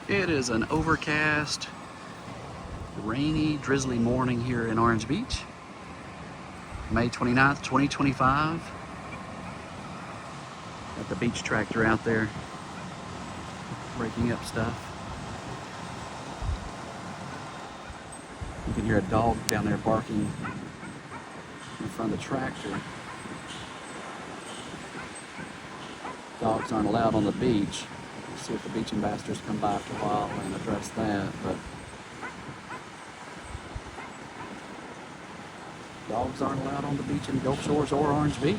It is an overcast, rainy, drizzly morning here in Orange Beach. May 29th, 2025. Got the beach tractor out there breaking up stuff. You can hear a dog down there barking in front of the tractor. Dogs aren't allowed on the beach. We'll see if the beach ambassadors come by after a while and address that. But dogs aren't allowed on the beach in Gulf Shores or Orange Beach.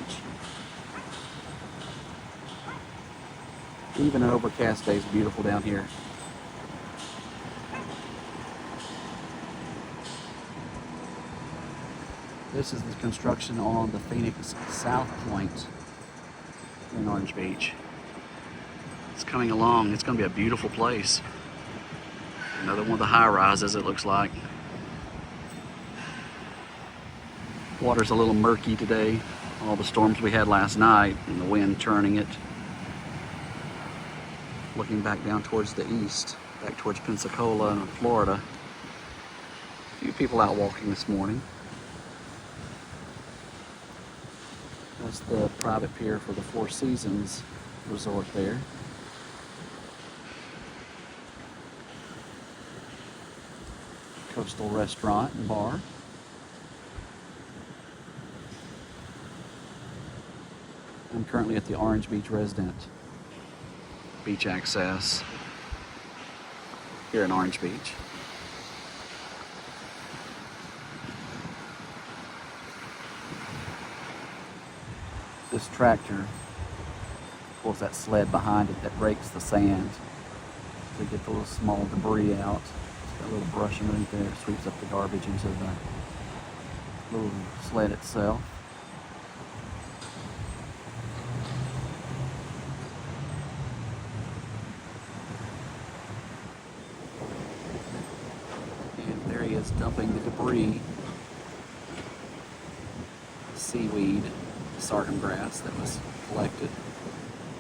Even an overcast day is beautiful down here. This is the construction on the Phoenix South Point in Orange Beach. It's coming along. It's going to be a beautiful place. Another one of the high rises, it looks like. Water's a little murky today. All the storms we had last night and the wind churning it. Looking back down towards the east, back towards Pensacola and Florida. A few people out walking this morning. That's the private pier for the Four Seasons resort there. Coastal restaurant and bar. I'm currently at the Orange Beach Resident. Beach access here in Orange Beach. This tractor pulls that sled behind it that rakes the sand to get the little small debris out. It's got a little brush underneath there, sweeps up the garbage into the little sled itself. And there he is dumping the debris, seaweed, sorghum grass that was collected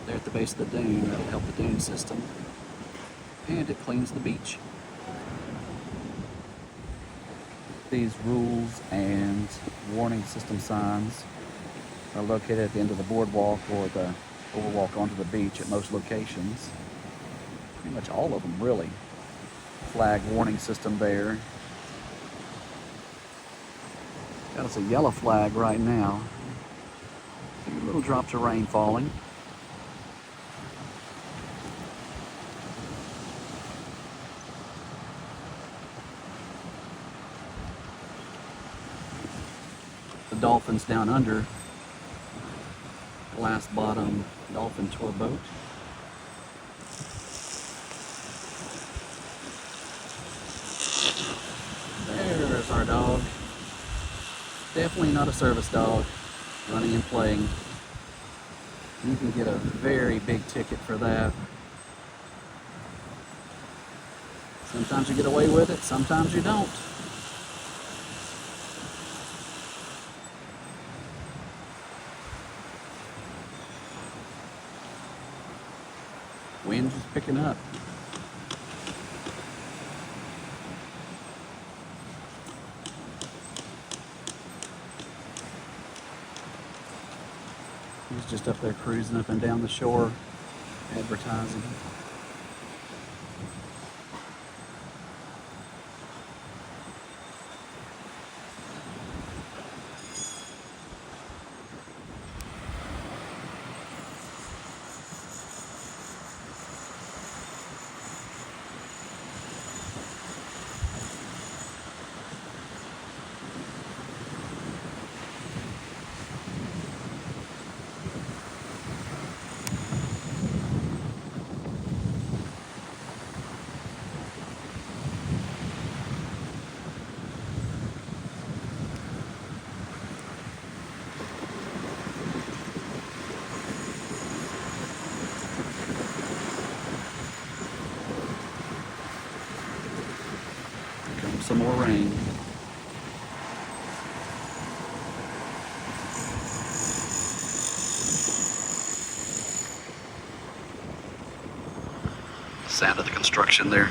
there at the base of the dune. That'll help the dune system, and it cleans the beach. These rules and warning system signs are located at the end of the boardwalk or the overwalk onto the beach at most locations. Pretty much all of them, really. Flag warning system there. Got us a yellow flag right now. A few little drops of rain falling. The dolphins down under. Glass bottom dolphin tour boat. There's our dog. Definitely not a service dog, running and playing. You can get a very big ticket for that. Sometimes you get away with it, sometimes you don't. Wind is picking up. He's just up there cruising up and down the shore, advertising. Some more rain. sound of the construction there.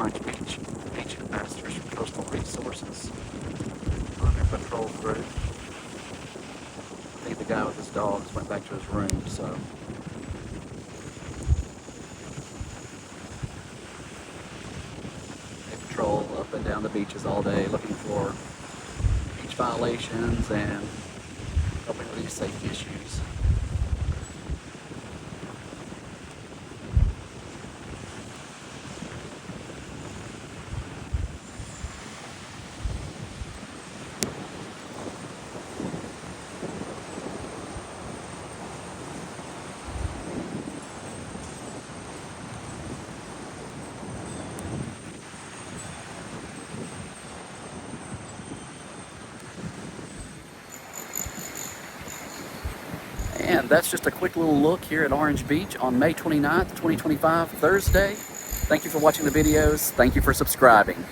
Orange Beach Masters from Coastal Resources on their patrol through. I think the guy with his dogs went back to his room, so they patrol up and down the beaches all day looking for beach violations and helping with these safety issues. And that's just a quick little look here at Orange Beach on May 29th, 2025, Thursday. Thank you for watching the videos. Thank you for subscribing.